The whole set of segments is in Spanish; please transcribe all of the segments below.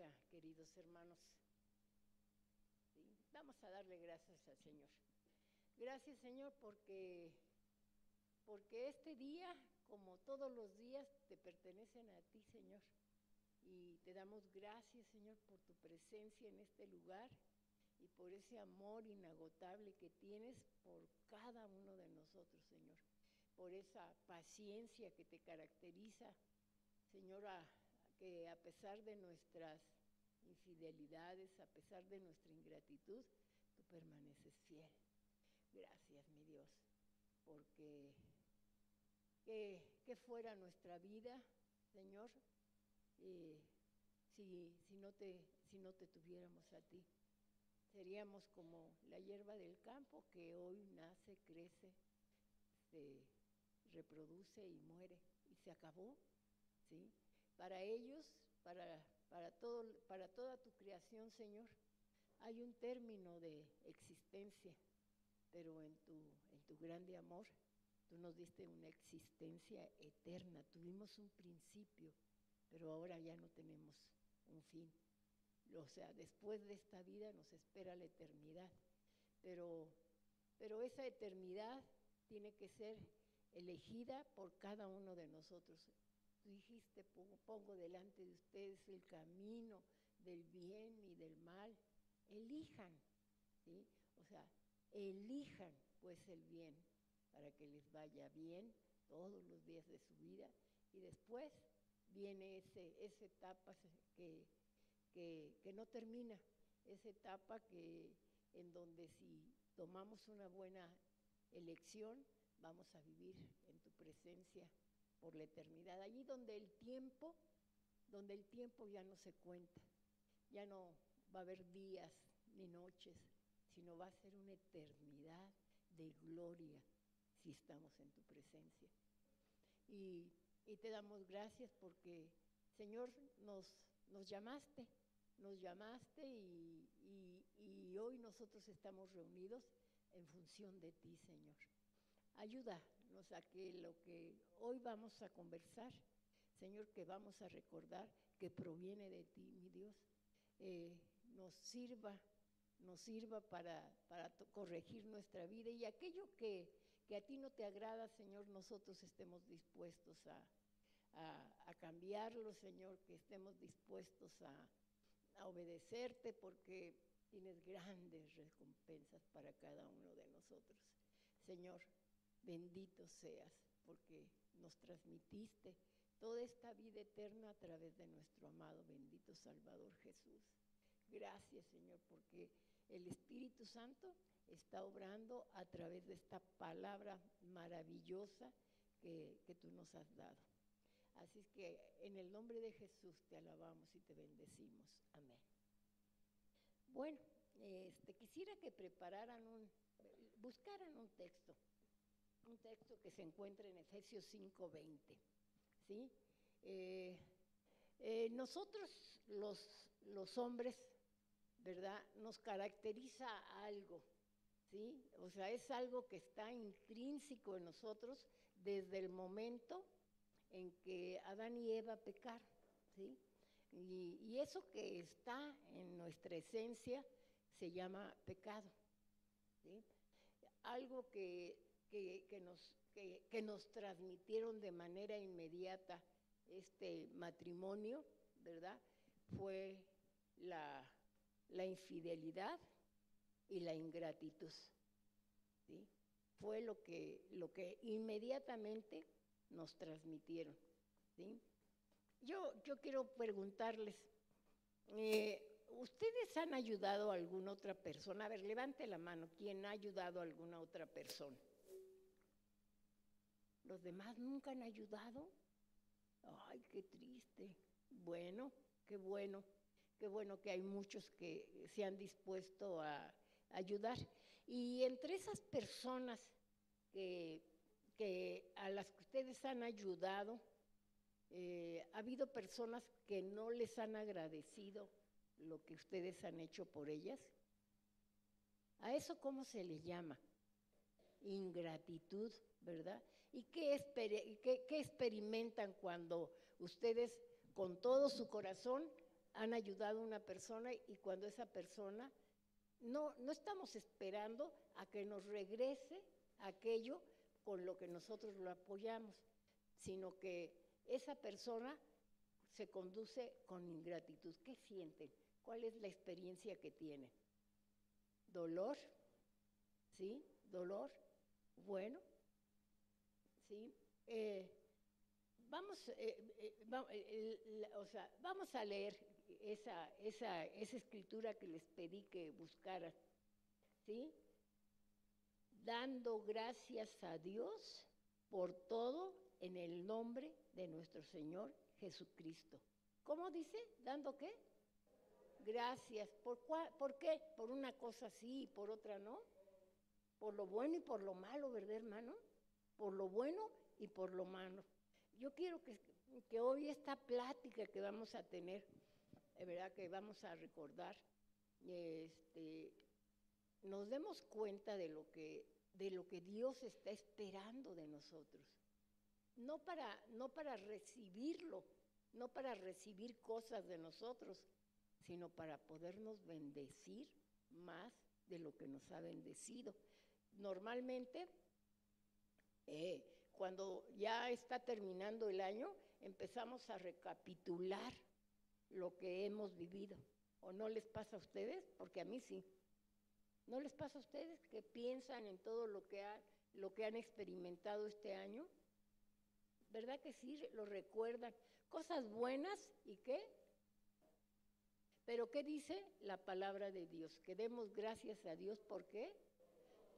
bendiga, queridos hermanos. ¿Sí? Vamos a darle gracias al Señor. Gracias, Señor, porque este día, como todos los días, te pertenecen a ti, Señor. Y te damos gracias, Señor, por tu presencia en este lugar y por ese amor inagotable que tienes por cada uno de nosotros, Señor. Por esa paciencia que te caracteriza, Señor, que a pesar de nuestras infidelidades, a pesar de nuestra ingratitud, tú permaneces fiel. Gracias, mi Dios, porque que fuera nuestra vida, Señor, si no te tuviéramos a ti. Seríamos como la hierba del campo que hoy nace, crece, se reproduce y muere, y se acabó, ¿sí? Para ellos, para toda tu creación, Señor, hay un término de existencia, pero en tu grande amor, tú nos diste una existencia eterna. Tuvimos un principio, pero ahora ya no tenemos un fin. O sea, después de esta vida nos espera la eternidad, pero esa eternidad tiene que ser elegida por cada uno de nosotros. Tú dijiste, pongo delante de ustedes el camino del bien y del mal. Elijan, ¿sí? O sea, elijan pues el bien para que les vaya bien todos los días de su vida. Y después viene esa etapa que no termina, esa etapa en donde si tomamos una buena elección, vamos a vivir en tu presencia por la eternidad, allí donde el tiempo ya no se cuenta, ya no va a haber días ni noches, sino va a ser una eternidad de gloria si estamos en tu presencia. Y te damos gracias porque, Señor, nos llamaste y hoy nosotros estamos reunidos en función de ti, Señor. Ayúdanos a que lo que hoy vamos a conversar, Señor, que vamos a recordar que proviene de ti, mi Dios, nos sirva para corregir nuestra vida, y aquello que a ti no te agrada, Señor, nosotros estemos dispuestos a cambiarlo, Señor, que estemos dispuestos a obedecerte, porque tienes grandes recompensas para cada uno de nosotros. Señor, bendito seas, porque nos transmitiste toda esta vida eterna a través de nuestro amado, bendito Salvador Jesús. Gracias, Señor, porque el Espíritu Santo está obrando a través de esta palabra maravillosa que tú nos has dado. Así es que en el nombre de Jesús te alabamos y te bendecimos. Amén. Bueno, quisiera que buscaran un texto que se encuentra en Efesios 5:20, ¿sí? Nosotros los hombres, ¿verdad?, nos caracteriza algo, ¿sí? O sea, es algo que está intrínseco en nosotros desde el momento en que Adán y Eva pecaron, ¿sí? Y eso que está en nuestra esencia se llama pecado, ¿sí? Algo que nos transmitieron de manera inmediata este matrimonio, ¿verdad?, fue la infidelidad y la ingratitud, ¿sí? Fue lo que inmediatamente nos transmitieron, ¿sí? Yo quiero preguntarles, ¿ustedes han ayudado a alguna otra persona? A ver, levante la mano, ¿quién ha ayudado a alguna otra persona? ¿Los demás nunca han ayudado? Ay, qué triste. Bueno, qué bueno que hay muchos que se han dispuesto a ayudar. Y entre esas personas a las que ustedes han ayudado, ha habido personas que no les han agradecido lo que ustedes han hecho por ellas. ¿A eso cómo se le llama? Ingratitud, ¿verdad? ¿Y qué experimentan cuando ustedes con todo su corazón han ayudado a una persona y cuando esa persona, no estamos esperando a que nos regrese aquello con lo que nosotros lo apoyamos, sino que esa persona se conduce con ingratitud. ¿Qué sienten? ¿Cuál es la experiencia que tienen? ¿Dolor? ¿Sí? ¿Dolor? Bueno, ¿sí? Vamos a leer esa escritura que les pedí que buscaran, ¿sí? Dando gracias a Dios por todo en el nombre de nuestro Señor Jesucristo. ¿Cómo dice? ¿Dando qué? Gracias. ¿Por qué? Por una cosa sí y por otra no. Por lo bueno y por lo malo, ¿verdad, hermano? Por lo bueno y por lo malo. Yo quiero que hoy esta plática que vamos a tener, ¿verdad? Que vamos a recordar, nos demos cuenta de lo que Dios está esperando de nosotros. No para recibirlo, no para recibir cosas de nosotros, sino para podernos bendecir más de lo que nos ha bendecido. Normalmente, cuando ya está terminando el año, empezamos a recapitular lo que hemos vivido. ¿O no les pasa a ustedes? Porque a mí sí. ¿No les pasa a ustedes que piensan en todo lo que han experimentado este año? ¿Verdad que sí? Lo recuerdan. Cosas buenas y ¿qué? Pero ¿qué dice la palabra de Dios? Que demos gracias a Dios. ¿Por qué?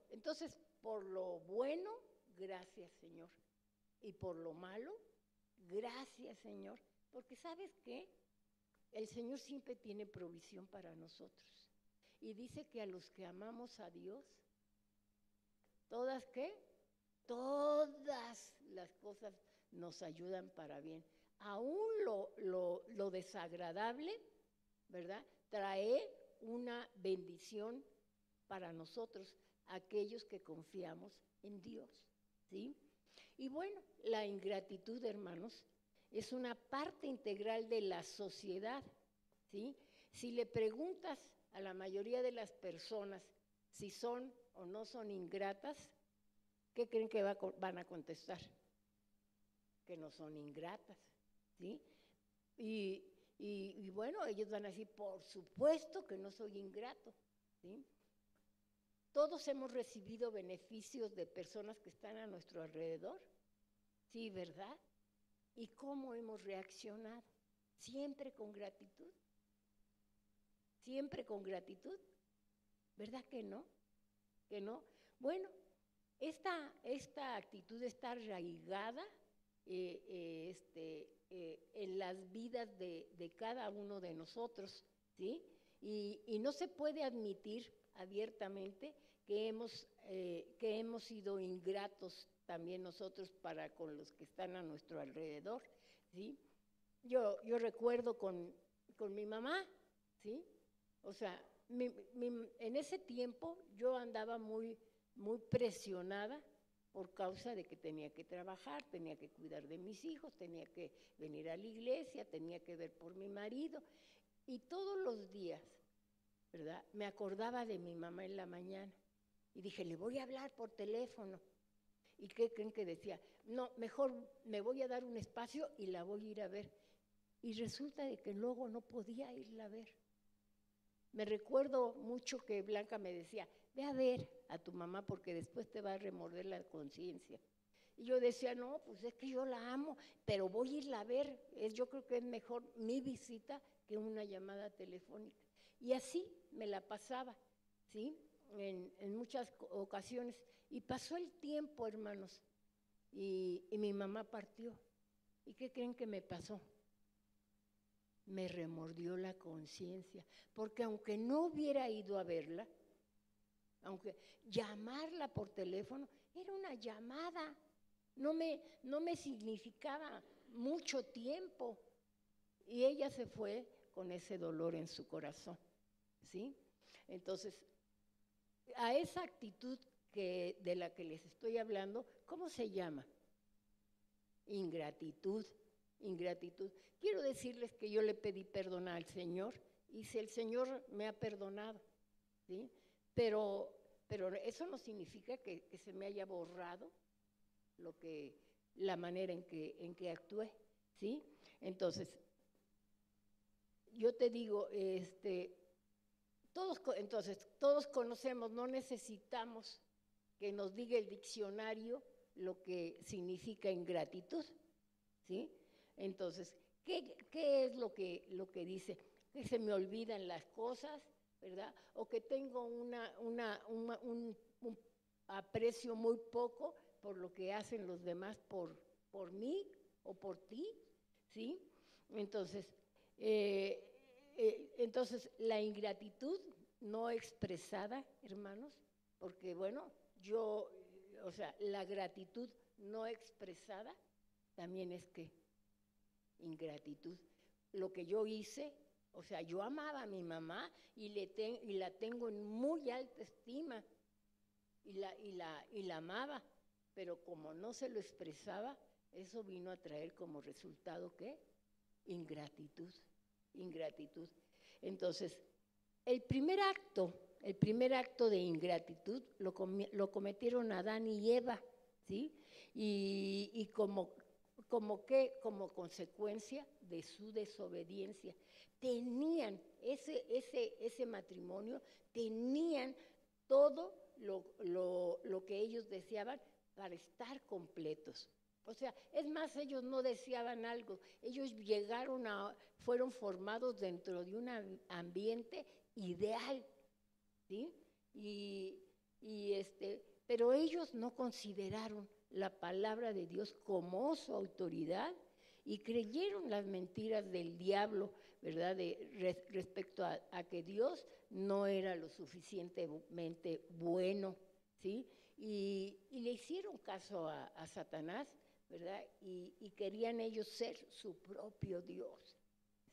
Entonces, por lo bueno, gracias, Señor. Y por lo malo, gracias, Señor. Porque ¿sabes qué? El Señor siempre tiene provisión para nosotros. Y dice que a los que amamos a Dios, ¿todas qué? Todas las cosas nos ayudan para bien. Aún lo desagradable, ¿verdad? Trae una bendición para nosotros, aquellos que confiamos en Dios, ¿sí? Y bueno, la ingratitud, hermanos, es una parte integral de la sociedad, ¿sí? Si le preguntas a la mayoría de las personas si son o no son ingratas, ¿qué creen que van a contestar? Que no son ingratas, ¿sí? Y bueno, ellos van a decir, por supuesto que no soy ingrato, ¿sí? Todos hemos recibido beneficios de personas que están a nuestro alrededor, ¿sí, verdad? ¿Y cómo hemos reaccionado? Siempre con gratitud. Siempre con gratitud, ¿verdad que no? ¿Que no? Bueno, esta actitud está arraigada en las vidas de cada uno de nosotros, ¿sí? Y no se puede admitir abiertamente que hemos sido ingratos también nosotros para con los que están a nuestro alrededor, ¿sí? Yo recuerdo con mi mamá, ¿sí? O sea, en ese tiempo yo andaba muy, muy presionada por causa de que tenía que trabajar, tenía que cuidar de mis hijos, tenía que venir a la iglesia, tenía que ver por mi marido. Y todos los días, ¿verdad? Me acordaba de mi mamá en la mañana. Y dije, le voy a hablar por teléfono. ¿Y qué creen que decía? No, mejor me voy a dar un espacio y la voy a ir a ver. Y resulta de que luego no podía irla a ver. Me recuerdo mucho que Blanca me decía, ve a ver a tu mamá porque después te va a remorder la conciencia. Y yo decía, no, pues es que yo la amo, pero voy a irla a ver. Yo creo que es mejor mi visita que una llamada telefónica. Y así me la pasaba, ¿sí? En muchas ocasiones. Y pasó el tiempo, hermanos, y mi mamá partió. ¿Y qué creen que me pasó? Me remordió la conciencia, porque aunque no hubiera ido a verla, aunque llamarla por teléfono, era una llamada, no me significaba mucho tiempo. Y ella se fue con ese dolor en su corazón, ¿sí? Entonces, a esa actitud de la que les estoy hablando, ¿cómo se llama? Ingratitud. ingratitud. Quiero decirles que yo le pedí perdón al Señor y si el Señor me ha perdonado, ¿sí? Pero eso no significa que se me haya borrado la manera en que actué, ¿sí? Entonces, yo te digo, todos conocemos, no necesitamos que nos diga el diccionario lo que significa ingratitud, ¿sí? Entonces, ¿qué es lo que dice? Que se me olvidan las cosas, ¿verdad? O que tengo un aprecio muy poco por lo que hacen los demás por mí o por ti, ¿sí? Entonces, la ingratitud no expresada, hermanos, porque bueno, la gratitud no expresada también es que ingratitud. Lo que yo hice, o sea, yo amaba a mi mamá y la tengo en muy alta estima y la amaba, pero como no se lo expresaba, eso vino a traer como resultado, ¿qué? Ingratitud. Entonces, el primer acto de ingratitud lo cometieron Adán y Eva, ¿sí? Y como consecuencia de su desobediencia. Tenían ese matrimonio, tenían todo lo que ellos deseaban para estar completos. O sea, es más, ellos no deseaban algo, ellos fueron formados dentro de un ambiente ideal, ¿sí? Pero ellos no consideraron la palabra de Dios como su autoridad y creyeron las mentiras del diablo, ¿verdad? Respecto a que Dios no era lo suficientemente bueno, ¿sí? Y le hicieron caso a Satanás, ¿verdad? Y querían ellos ser su propio Dios,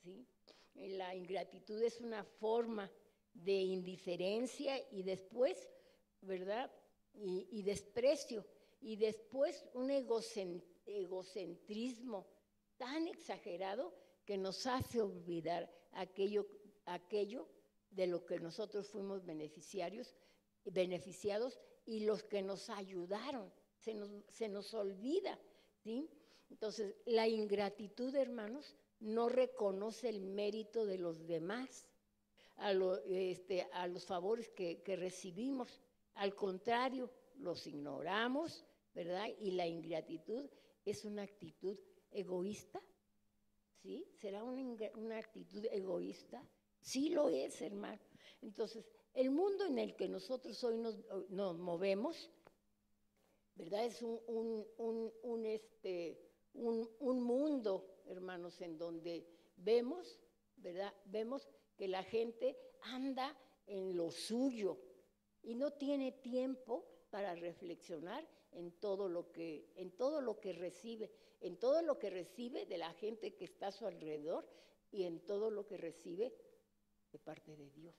¿sí? La ingratitud es una forma de indiferencia y después, ¿verdad? Y desprecio, y después un egocentrismo tan exagerado que nos hace olvidar aquello de lo que nosotros fuimos beneficiados y los que nos ayudaron, se nos olvida, ¿sí? Entonces, la ingratitud, hermanos, no reconoce el mérito de los demás, a los favores que recibimos. Al contrario, los ignoramos, ¿verdad? Y la ingratitud es una actitud egoísta, ¿sí? ¿Será una actitud egoísta? Sí lo es, hermano. Entonces, el mundo en el que nosotros hoy nos movemos, ¿verdad? Es un mundo, hermanos, en donde vemos, ¿verdad? Vemos que la gente anda en lo suyo y no tiene tiempo para reflexionar en todo lo que recibe, en todo lo que recibe de la gente que está a su alrededor y en todo lo que recibe de parte de Dios.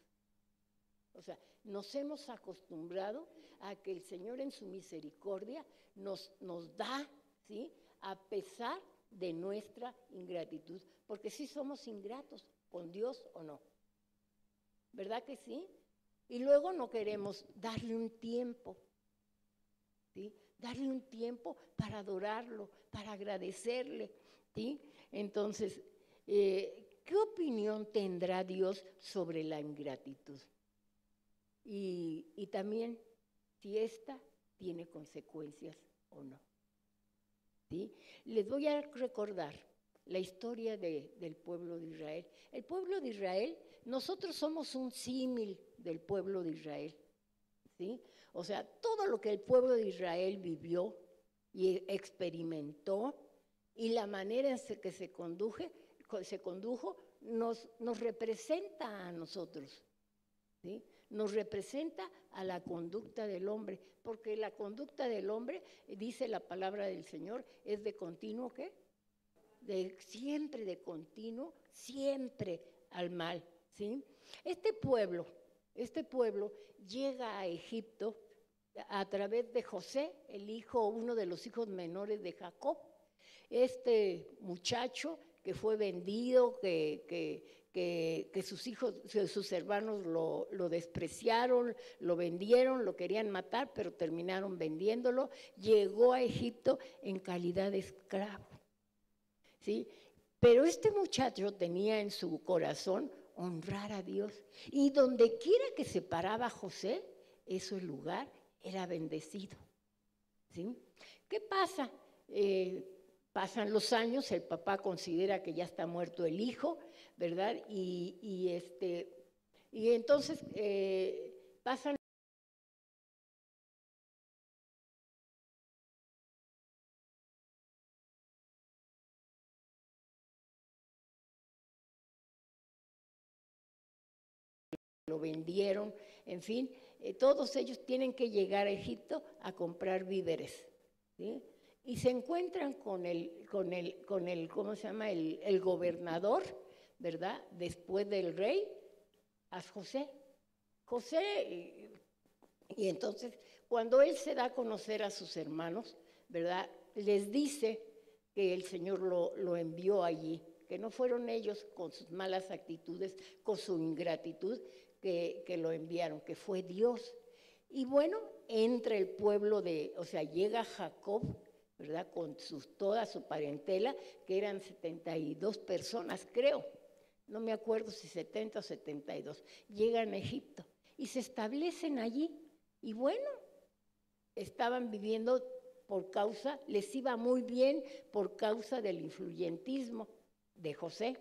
O sea, nos hemos acostumbrado a que el Señor en su misericordia nos da, ¿sí? A pesar de nuestra ingratitud, porque sí somos ingratos con Dios o no. ¿Verdad que sí? Y luego no queremos darle un tiempo, ¿sí? Darle un tiempo para adorarlo, para agradecerle, ¿sí? Entonces, ¿qué opinión tendrá Dios sobre la ingratitud? Y también si esta tiene consecuencias o no, ¿sí? Les voy a recordar la historia del pueblo de Israel. El pueblo de Israel, nosotros somos un símil del pueblo de Israel, ¿sí? O sea, todo lo que el pueblo de Israel vivió y experimentó y la manera en que se condujo nos representa a nosotros, ¿sí? Nos representa a la conducta del hombre, porque la conducta del hombre, dice la palabra del Señor, es de continuo, ¿qué? Siempre de continuo, siempre al mal, ¿sí? Este pueblo llega a Egipto a través de José, uno de los hijos menores de Jacob, este muchacho que fue vendido, que sus hijos, sus hermanos lo despreciaron, lo vendieron, lo querían matar, pero terminaron vendiéndolo, llegó a Egipto en calidad de esclavo, ¿sí? Pero este muchacho tenía en su corazón honrar a Dios, y donde quiera que se paraba José, ese lugar era bendecido, ¿sí? ¿Qué pasa? Pasan los años, el papá considera que ya está muerto el hijo, ¿verdad? Y entonces pasan lo vendieron, en fin, todos ellos tienen que llegar a Egipto a comprar víveres, ¿sí? Y se encuentran con el, ¿cómo se llama? El gobernador, ¿verdad? Después del rey, a José. Y entonces, cuando él se da a conocer a sus hermanos, ¿verdad? Les dice que el Señor lo envió allí, que no fueron ellos con sus malas actitudes, con su ingratitud, que lo enviaron, que fue Dios. Y bueno, entra el pueblo o sea, llega Jacob, ¿verdad? Con toda su parentela, que eran 72 personas, creo. No me acuerdo si 70 o 72. Llegan a Egipto y se establecen allí. Y bueno, estaban viviendo les iba muy bien por causa del influyentismo de José.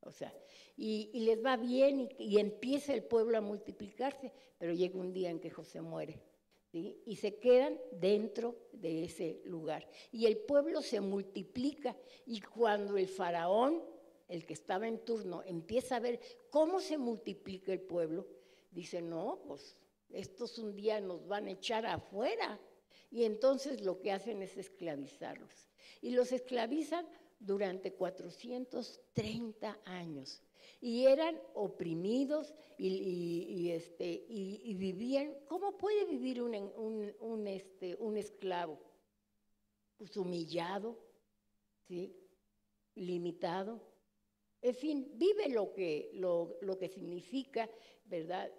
O sea, y les va bien y empieza el pueblo a multiplicarse, pero llega un día en que José muere, ¿sí? Y se quedan dentro de ese lugar. Y el pueblo se multiplica, y cuando el faraón, el que estaba en turno, empieza a ver cómo se multiplica el pueblo, dice, no, pues estos un día nos van a echar afuera. Y entonces lo que hacen es esclavizarlos. Y los esclavizan durante 430 años. Y eran oprimidos y vivían. ¿Cómo puede vivir un esclavo? Pues humillado, ¿sí? Limitado. En fin, vive lo que significa, ¿verdad?,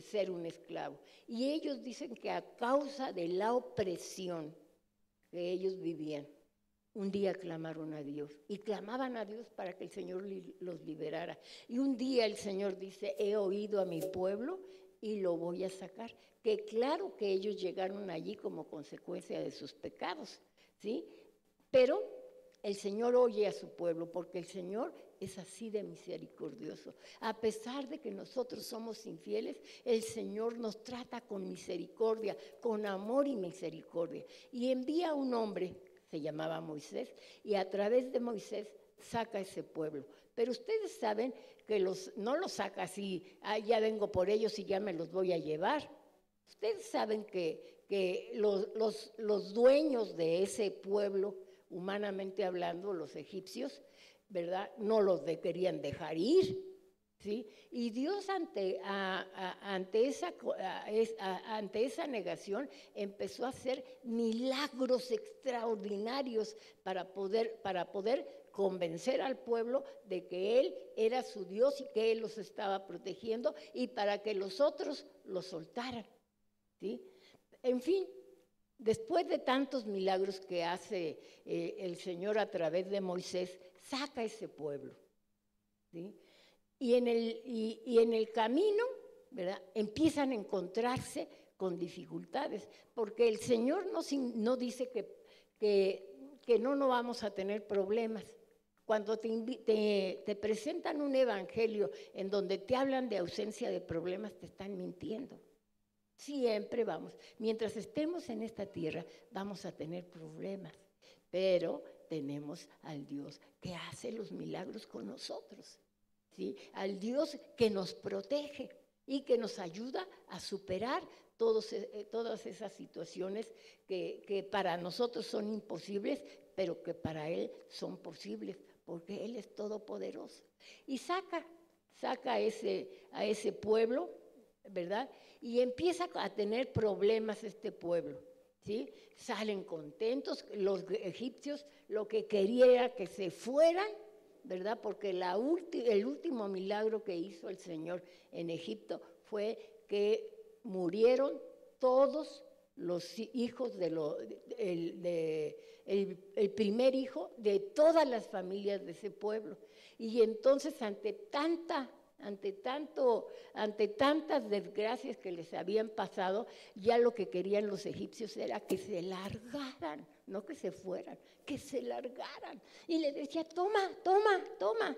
ser un esclavo. Y ellos dicen que a causa de la opresión que ellos vivían, un día clamaron a Dios y clamaban a Dios para que el Señor los liberara. Y un día el Señor dice, he oído a mi pueblo y lo voy a sacar. Que claro que ellos llegaron allí como consecuencia de sus pecados, ¿sí? Pero el Señor oye a su pueblo, porque el Señor es así de misericordioso. A pesar de que nosotros somos infieles, el Señor nos trata con misericordia, con amor y misericordia. Y envía a un hombre, se llamaba Moisés, y a través de Moisés saca a ese pueblo. Pero ustedes saben que no los saca así, ya vengo por ellos y ya me los voy a llevar. Ustedes saben que los dueños de ese pueblo, humanamente hablando, los egipcios, ¿verdad?, no los querían dejar ir, ¿sí? Y Dios ante esa negación empezó a hacer milagros extraordinarios para poder convencer al pueblo de que Él era su Dios y que Él los estaba protegiendo, y para que los otros los soltaran, ¿sí? En fin, después de tantos milagros que hace el Señor a través de Moisés, saca ese pueblo, ¿sí? Y en el camino, ¿verdad?, empiezan a encontrarse con dificultades, porque el Señor no dice que no vamos a tener problemas. Cuando te presentan un evangelio en donde te hablan de ausencia de problemas, te están mintiendo. Siempre mientras estemos en esta tierra, vamos a tener problemas, pero tenemos al Dios que hace los milagros con nosotros, ¿sí? Al Dios que nos protege y que nos ayuda a superar todas esas situaciones que para nosotros son imposibles, pero que para Él son posibles, porque Él es todopoderoso. Y saca a ese pueblo, ¿verdad? Y empieza a tener problemas este pueblo, ¿sí? Salen contentos, los egipcios lo que querían era que se fueran, ¿verdad? Porque el último milagro que hizo el Señor en Egipto fue que murieron todos los hijos el primer hijo de todas las familias de ese pueblo. Y entonces ante tantas desgracias que les habían pasado, ya lo que querían los egipcios era que se largaran, no que se fueran, que se largaran. Y le decía, toma, toma, toma.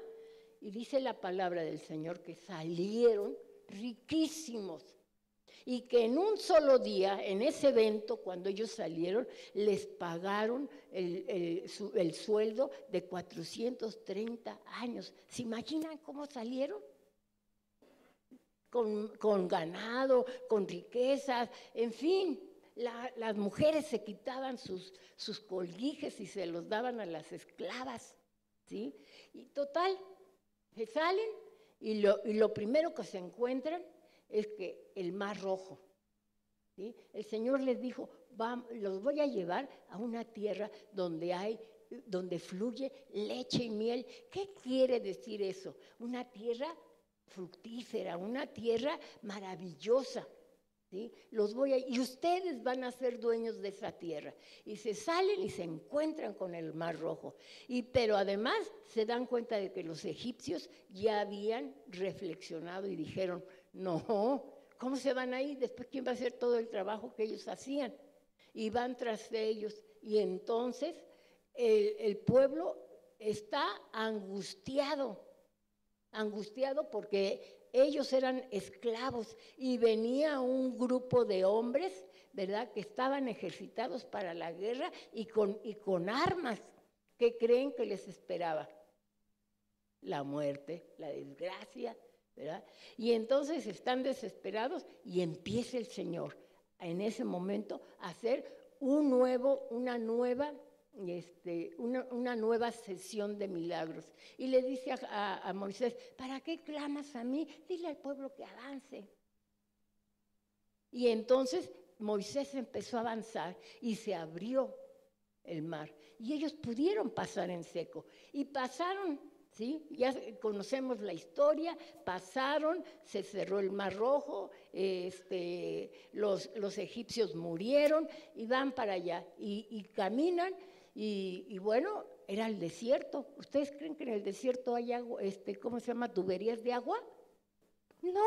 Y dice la palabra del Señor que salieron riquísimos. Y que en un solo día, en ese evento, cuando ellos salieron, les pagaron el sueldo de 430 años. ¿Se imaginan cómo salieron? Con ganado, con riquezas, en fin. Las mujeres se quitaban sus colguijes y se los daban a las esclavas, ¿sí? Y total, se salen y lo primero que se encuentran es que el Mar Rojo, ¿sí? El Señor les dijo, los voy a llevar a una tierra donde fluye leche y miel. ¿Qué quiere decir eso? Una tierra fructífera, una tierra maravillosa, ¿sí? Y ustedes van a ser dueños de esa tierra. Y se salen y se encuentran con el Mar Rojo. Pero además se dan cuenta de que los egipcios ya habían reflexionado y dijeron, no, ¿cómo se van a ir? Después, ¿quién va a hacer todo el trabajo que ellos hacían? Y van tras de ellos. Y entonces el pueblo está angustiado porque ellos eran esclavos y venía un grupo de hombres, ¿verdad?, que estaban ejercitados para la guerra y con armas. ¿Qué creen que les esperaba? La muerte, la desgracia, ¿verdad? Y entonces están desesperados y empieza el Señor en ese momento a hacer una nueva sesión de milagros. Y le dice a Moisés, ¿para qué clamas a mí? Dile al pueblo que avance. Y entonces Moisés empezó a avanzar y se abrió el mar. Y ellos pudieron pasar en seco. Y pasaron, ¿sí? Ya conocemos la historia, pasaron, se cerró el Mar Rojo, los egipcios murieron y van para allá. Y caminan. Y bueno, era el desierto. ¿Ustedes creen que en el desierto hay agua, ¿cómo se llama? ¿Tuberías de agua? No,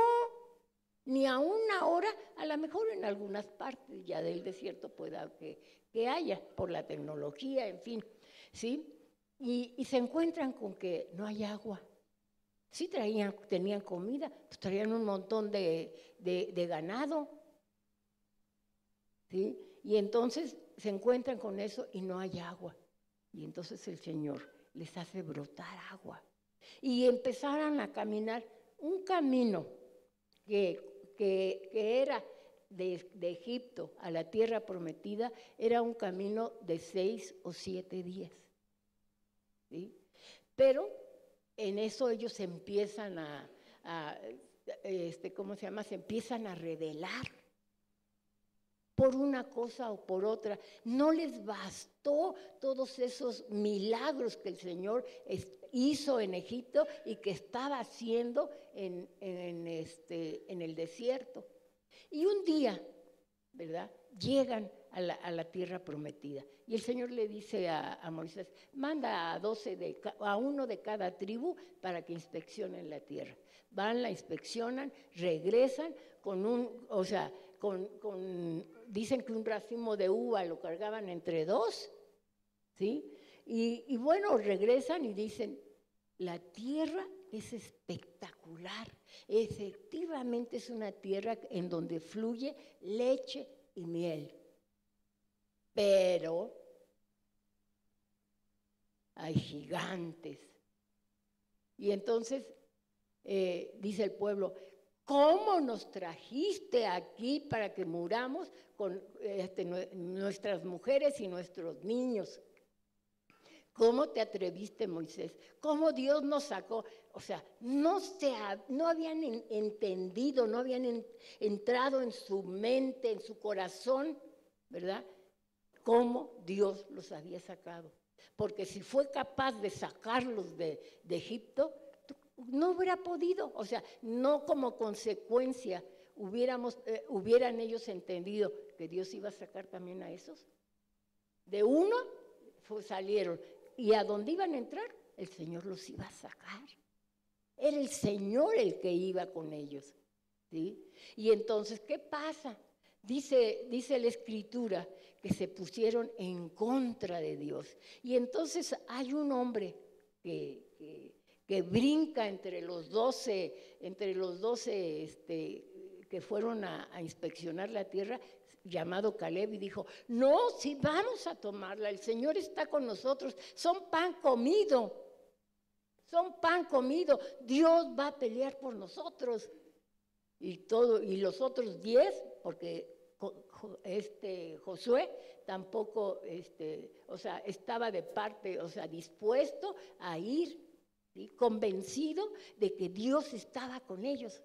ni a una hora, a lo mejor en algunas partes ya del desierto pueda que haya, por la tecnología, en fin, ¿sí? Y se encuentran con que no hay agua. Sí tenían comida, pues traían un montón de ganado, ¿sí? Y entonces se encuentran con eso y no hay agua. Y entonces el Señor les hace brotar agua. Y empezaron a caminar un camino que era de Egipto a la tierra prometida, era un camino de 6 o 7 días. ¿Sí? Pero en eso ellos empiezan ¿cómo se llama? Se empiezan a rebelar por una cosa o por otra. No les bastó todos esos milagros que el Señor hizo en Egipto y que estaba haciendo en el desierto. Y un día, ¿verdad?, llegan a la tierra prometida. Y el Señor le dice a Moisés, manda a uno de cada tribu para que inspeccionen la tierra. Van, la inspeccionan, regresan dicen que un racimo de uva lo cargaban entre 2, ¿sí? Y bueno, regresan y dicen, la tierra es espectacular. Efectivamente es una tierra en donde fluye leche y miel. Pero hay gigantes. Y entonces dice el pueblo, ¿cómo nos trajiste aquí para que muramos con nuestras mujeres y nuestros niños? ¿Cómo te atreviste, Moisés? ¿Cómo Dios nos sacó? O sea, no habían entendido, no habían entrado en su mente, en su corazón, ¿verdad?, cómo Dios los había sacado. Porque si fue capaz de sacarlos de Egipto, no hubiera podido, o sea, no como consecuencia hubieran ellos entendido que Dios iba a sacar también a esos. De uno salieron, y a dónde iban a entrar, el Señor los iba a sacar. Era el Señor el que iba con ellos, ¿sí? Y entonces, ¿qué pasa? Dice la Escritura que se pusieron en contra de Dios. Y entonces hay un hombre que brinca entre los 12 que fueron a inspeccionar la tierra, llamado Caleb, y dijo: no, sí, vamos a tomarla, el Señor está con nosotros, son pan comido, Dios va a pelear por nosotros. Y los otros 10, porque Josué tampoco, o sea, estaba de parte, o sea, dispuesto a ir, ¿sí? Convencido de que Dios estaba con ellos.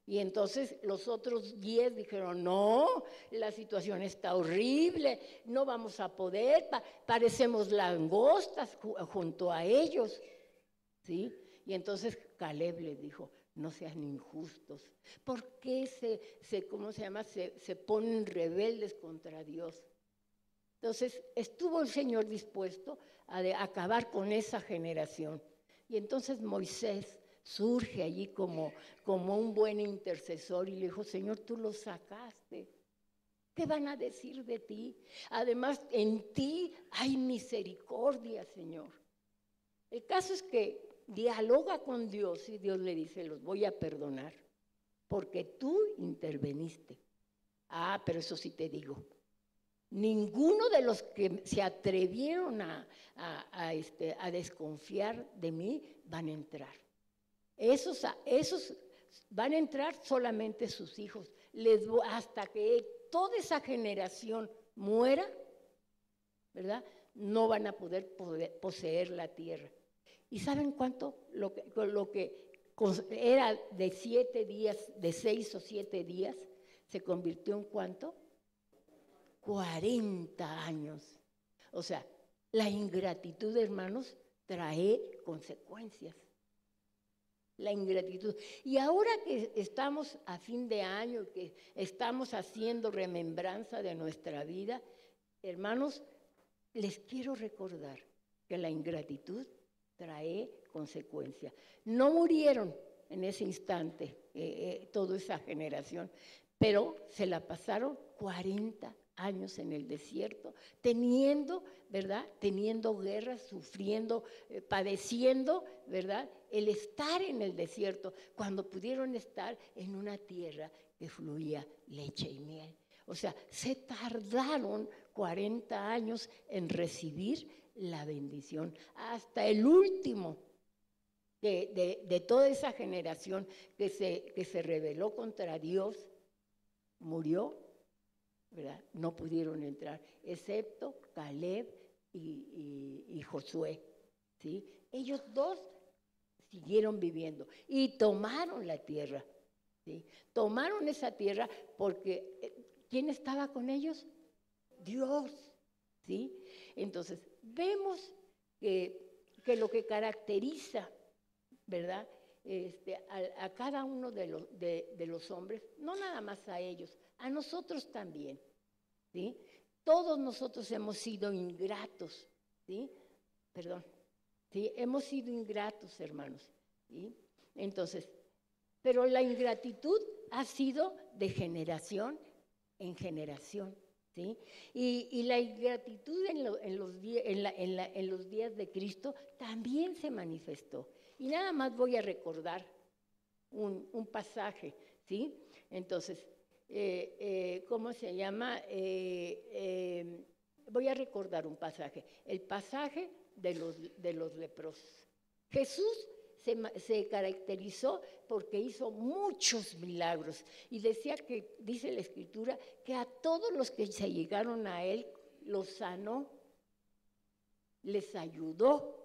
Y entonces los otros 10 dijeron: no, la situación está horrible, no vamos a poder, parecemos langostas junto a ellos, ¿sí? Y entonces Caleb les dijo: no sean injustos. ¿Por qué se ponen rebeldes contra Dios? Entonces estuvo el Señor dispuesto a acabar con esa generación. Y entonces Moisés surge allí como un buen intercesor y le dijo: Señor, tú los sacaste. ¿Qué van a decir de ti? Además, en ti hay misericordia, Señor. El caso es que dialoga con Dios y Dios le dice: los voy a perdonar porque tú interveniste. Ah, pero eso sí te digo, ninguno de los que se atrevieron a desconfiar de mí van a entrar. Esos van a entrar solamente sus hijos. Hasta que toda esa generación muera, ¿verdad? No van a poder poseer la tierra. ¿Y saben cuánto? Lo que era de 7 días, de 6 o 7 días, se convirtió en ¿cuánto? 40 años. O sea, la ingratitud, hermanos, trae consecuencias. La ingratitud. Y ahora que estamos a fin de año, que estamos haciendo remembranza de nuestra vida, hermanos, les quiero recordar que la ingratitud trae consecuencias. No murieron en ese instante toda esa generación, pero se la pasaron 40 años en el desierto, teniendo, ¿verdad? Teniendo guerras, sufriendo, padeciendo, ¿verdad? El estar en el desierto, cuando pudieron estar en una tierra que fluía leche y miel. O sea, se tardaron 40 años en recibir la bendición. Hasta el último de toda esa generación que se rebeló contra Dios, murió, ¿verdad? No pudieron entrar, excepto Caleb y Josué, ¿sí? Ellos dos siguieron viviendo y tomaron la tierra, ¿sí? Tomaron esa tierra porque ¿quién estaba con ellos? Dios, ¿sí? Entonces, vemos que lo que caracteriza, ¿verdad? A cada uno de los hombres, no nada más a ellos, a nosotros también, ¿sí? Todos nosotros hemos sido ingratos, ¿sí? Perdón, ¿sí? Hemos sido ingratos, hermanos, ¿sí? Entonces, pero la ingratitud ha sido de generación en generación, ¿sí? Y la ingratitud en los días de Cristo también se manifestó. Y nada más voy a recordar un pasaje, ¿sí? Entonces, ¿cómo se llama? Voy a recordar un pasaje, el pasaje de los leprosos. Jesús se caracterizó porque hizo muchos milagros y dice la Escritura, que a todos los que se llegaron a él los sanó, les ayudó,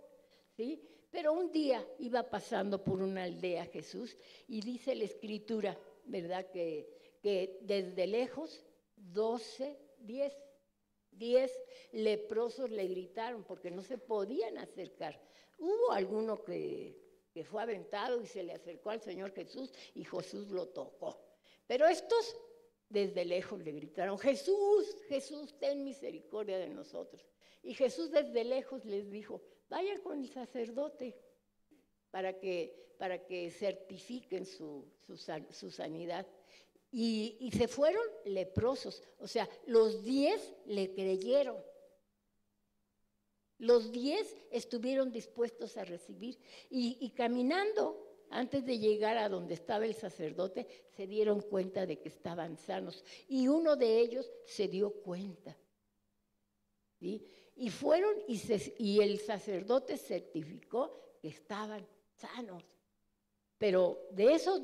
¿sí? Pero un día iba pasando por una aldea Jesús y dice la Escritura, ¿verdad? Que desde lejos 10 10 leprosos le gritaron porque no se podían acercar. Hubo alguno que fue aventado y se le acercó al Señor Jesús y Jesús lo tocó. Pero estos desde lejos le gritaron, Jesús, Jesús, ten misericordia de nosotros. Y Jesús desde lejos les dijo, vayan con el sacerdote para que certifiquen su sanidad. Y se fueron leprosos, o sea, los 10 le creyeron. Los 10 estuvieron dispuestos a recibir y caminando, antes de llegar a donde estaba el sacerdote, se dieron cuenta de que estaban sanos. Y uno de ellos se dio cuenta. ¿Sí? Y fueron y el sacerdote certificó que estaban sanos. Pero de esos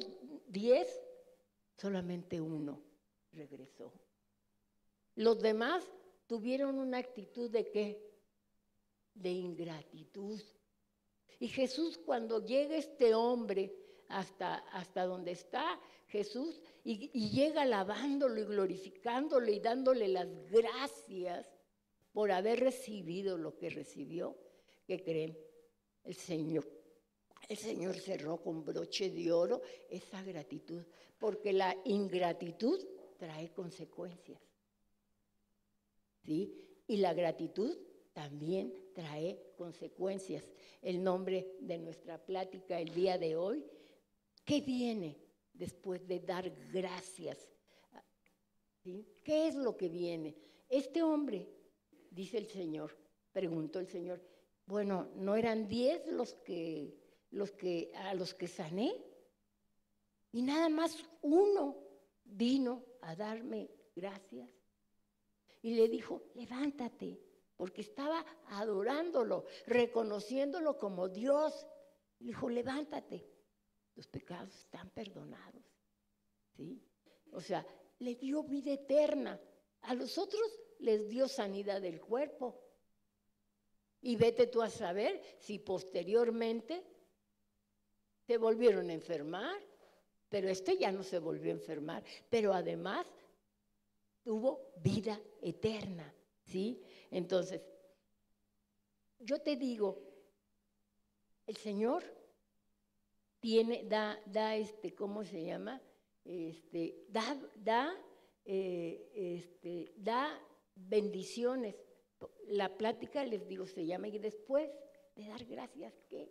10, solamente uno regresó. Los demás tuvieron una actitud de ¿qué? De ingratitud. Y Jesús, cuando llega este hombre hasta donde está Jesús y llega alabándolo y glorificándolo y dándole las gracias por haber recibido lo que recibió, ¿qué creen? El Señor cerró con broche de oro esa gratitud, porque la ingratitud trae consecuencias, ¿sí? Y la gratitud también trae consecuencias. El nombre de nuestra plática el día de hoy, ¿qué viene después de dar gracias? ¿Sí? ¿Qué es lo que viene? Este hombre, dice el Señor, preguntó el Señor, bueno, ¿no eran 10 a los que sané? Y nada más uno vino a darme gracias. Y le dijo, levántate, porque estaba adorándolo, reconociéndolo como Dios. Le dijo, levántate, tus pecados están perdonados. ¿Sí? O sea, le dio vida eterna. A los otros les dio sanidad del cuerpo. Y vete tú a saber si posteriormente se volvieron a enfermar, pero este ya no se volvió a enfermar, pero además tuvo vida eterna, ¿sí? Entonces, yo te digo, el Señor ¿cómo se llama? Da bendiciones. La plática, les digo, se llama y después de dar gracias, ¿qué?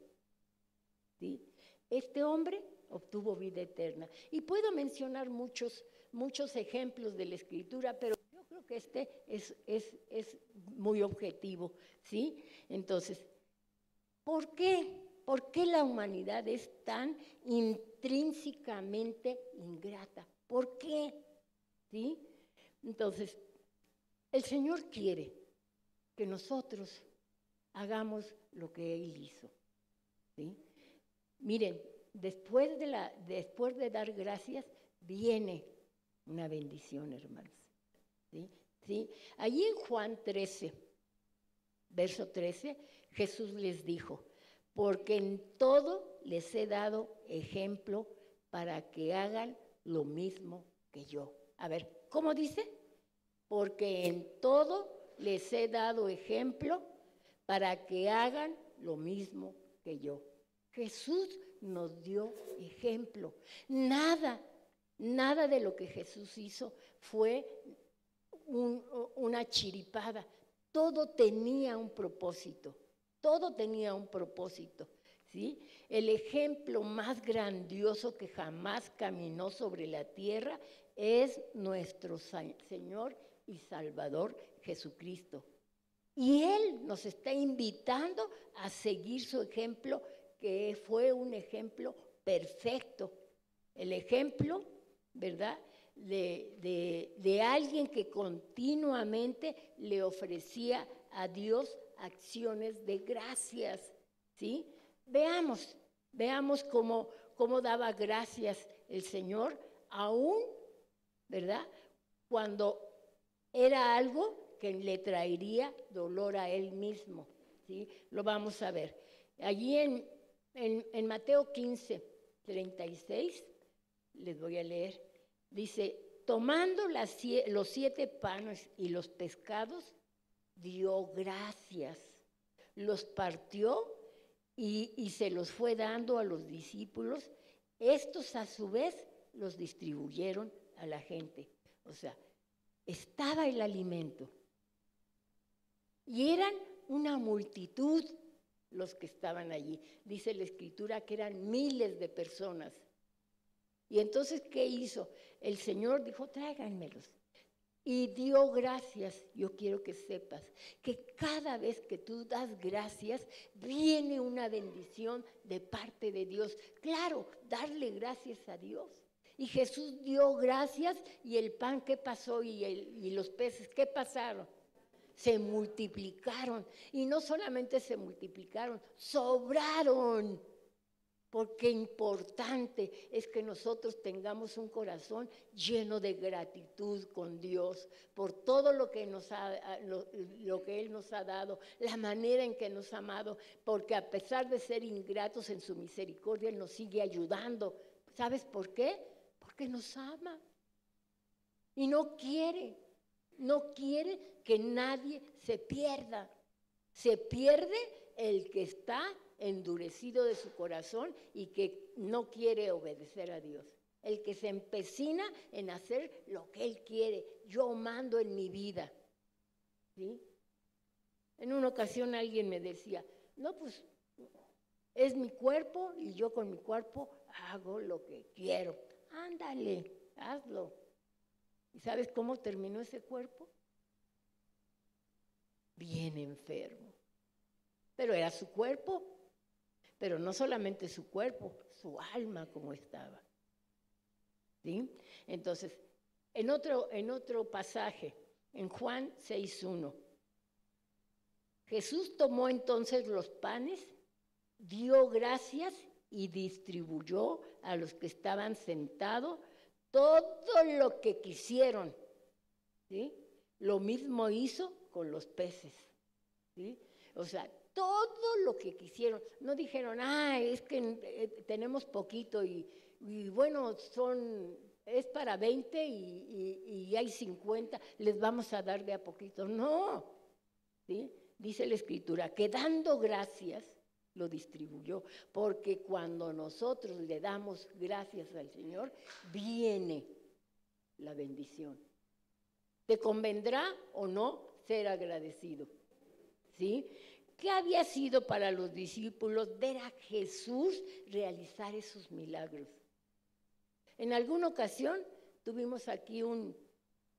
¿Sí? Este hombre obtuvo vida eterna. Y puedo mencionar muchos ejemplos de la Escritura, pero yo creo que este es muy objetivo, ¿sí? Entonces, ¿por qué? ¿Por qué la humanidad es tan intrínsecamente ingrata? ¿Por qué? ¿Sí? Entonces, el Señor quiere que nosotros hagamos lo que Él hizo, ¿sí? Miren, después de dar gracias, viene una bendición, hermanos. ¿Sí? ¿Sí? Allí en Juan 13, verso 13, Jesús les dijo, porque en todo les he dado ejemplo para que hagan lo mismo que yo. A ver, ¿cómo dice? Porque en todo les he dado ejemplo para que hagan lo mismo que yo. Jesús nos dio ejemplo. Nada de lo que Jesús hizo fue una chiripada. Todo tenía un propósito. Todo tenía un propósito, ¿sí? El ejemplo más grandioso que jamás caminó sobre la tierra es nuestro Señor y Salvador Jesucristo. Y Él nos está invitando a seguir su ejemplo, que fue un ejemplo perfecto. El ejemplo, ¿verdad?, de alguien que continuamente le ofrecía a Dios acciones de gracias, ¿sí? Veamos cómo daba gracias el Señor, aún, ¿verdad?, cuando era algo que le traería dolor a Él mismo, ¿sí? Lo vamos a ver. Allí en Mateo 15, 36, les voy a leer, dice, tomando los 7 panes y los pescados, dio gracias, los partió y se los fue dando a los discípulos. Estos a su vez los distribuyeron a la gente. O sea, estaba el alimento. Y eran una multitud los que estaban allí. Dice la Escritura que eran miles de personas. Y entonces, ¿qué hizo? El Señor dijo, tráiganmelos. Y dio gracias. Yo quiero que sepas que cada vez que tú das gracias, viene una bendición de parte de Dios. Claro, darle gracias a Dios. Y Jesús dio gracias, y el pan, ¿qué pasó? Y los peces, ¿qué pasaron? Se multiplicaron. Y no solamente se multiplicaron, sobraron. Porque importante es que nosotros tengamos un corazón lleno de gratitud con Dios por todo lo que Él nos ha dado, la manera en que nos ha amado, porque a pesar de ser ingratos en su misericordia, Él nos sigue ayudando. ¿Sabes por qué? Porque nos ama y no quiere que nadie se pierda. Se pierde el que está endurecido de su corazón y que no quiere obedecer a Dios. El que se empecina en hacer lo que Él quiere. Yo mando en mi vida. ¿Sí? En una ocasión alguien me decía, no, pues es mi cuerpo y yo con mi cuerpo hago lo que quiero. Ándale, hazlo. ¿Y sabes cómo terminó ese cuerpo? Bien enfermo. Pero era su cuerpo, pero no solamente su cuerpo, su alma como estaba. ¿Sí? Entonces, en otro pasaje, en Juan 6:1, Jesús tomó entonces los panes, dio gracias y distribuyó a los que estaban sentados todo lo que quisieron. ¿Sí? Lo mismo hizo con los peces. ¿Sí? O sea, todo lo que quisieron. No dijeron, es que tenemos poquito y bueno, es para 20 y hay 50, les vamos a dar de a poquito. No, ¿sí? Dice la Escritura que dando gracias lo distribuyó, porque cuando nosotros le damos gracias al Señor, viene la bendición. ¿Te convendrá o no ser agradecido? ¿Sí? ¿Qué había sido para los discípulos ver a Jesús realizar esos milagros? En alguna ocasión tuvimos aquí un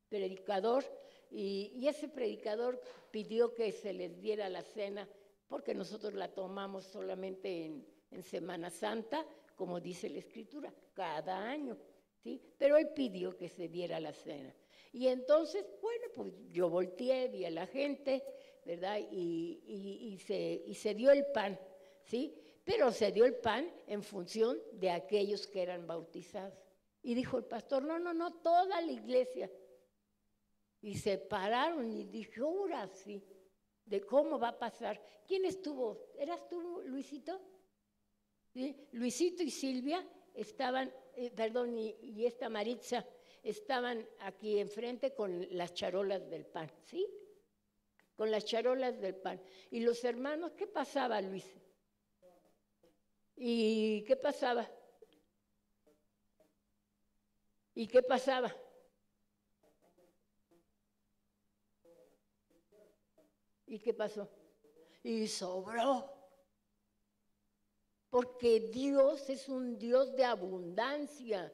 predicador y ese predicador pidió que se les diera la cena porque nosotros la tomamos solamente en Semana Santa, como dice la Escritura, cada año, ¿sí? Pero él pidió que se diera la cena. Y entonces, bueno, pues yo volteé, vi a la gente, ¿verdad? Y se dio el pan, ¿sí? Pero se dio el pan en función de aquellos que eran bautizados. Y dijo el pastor, no, toda la iglesia. Y se pararon y dije, ahora sí, de cómo va a pasar. ¿Quién estuvo? ¿Eras tú, Luisito? ¿Sí? Luisito y Silvia estaban, y esta Maritza, estaban aquí enfrente con las charolas del pan, ¿sí? Con las charolas del pan. Y los hermanos, ¿qué pasaba, Luis? ¿Y qué pasaba? ¿Y qué pasaba? ¿Y qué pasó? Y sobró. Porque Dios es un Dios de abundancia.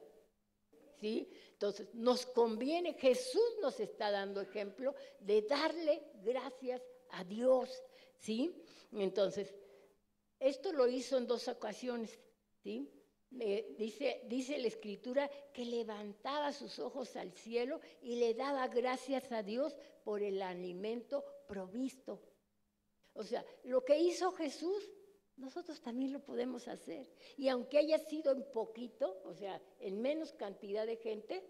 ¿Sí? Entonces, nos conviene, Jesús nos está dando ejemplo de darle gracias a Dios, ¿sí? Entonces, esto lo hizo en 2 ocasiones, ¿sí? Dice la Escritura que levantaba sus ojos al cielo y le daba gracias a Dios por el alimento provisto. O sea, lo que hizo Jesús, nosotros también lo podemos hacer. Y aunque haya sido en poquito, o sea, en menos cantidad de gente,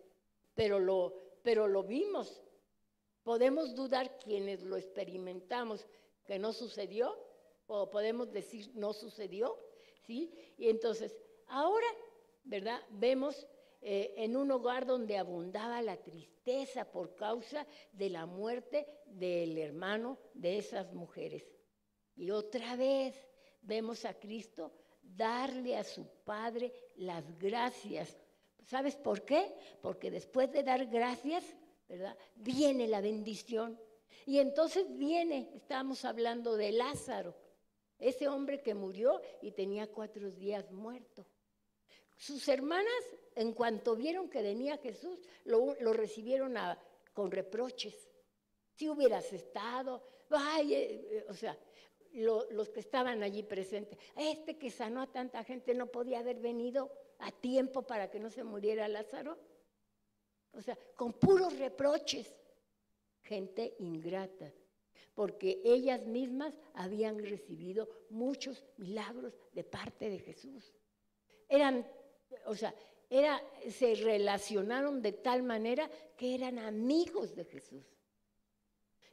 pero lo vimos. Podemos dudar quienes lo experimentamos que no sucedió, o podemos decir no sucedió, ¿sí? Y entonces, ahora, ¿verdad? Vemos en un hogar donde abundaba la tristeza por causa de la muerte del hermano de esas mujeres. Y otra vez vemos a Cristo darle a su Padre las gracias. ¿Sabes por qué? Porque después de dar gracias, ¿verdad?, viene la bendición. Y entonces viene, estábamos hablando de Lázaro, ese hombre que murió y tenía 4 días muerto. Sus hermanas, en cuanto vieron que venía Jesús, lo recibieron con reproches. Si hubieras estado, o sea, los que estaban allí presentes, que sanó a tanta gente no podía haber venido a tiempo para que no se muriera Lázaro. O sea, con puros reproches. Gente ingrata, porque ellas mismas habían recibido muchos milagros de parte de Jesús. Se relacionaron de tal manera que eran amigos de Jesús.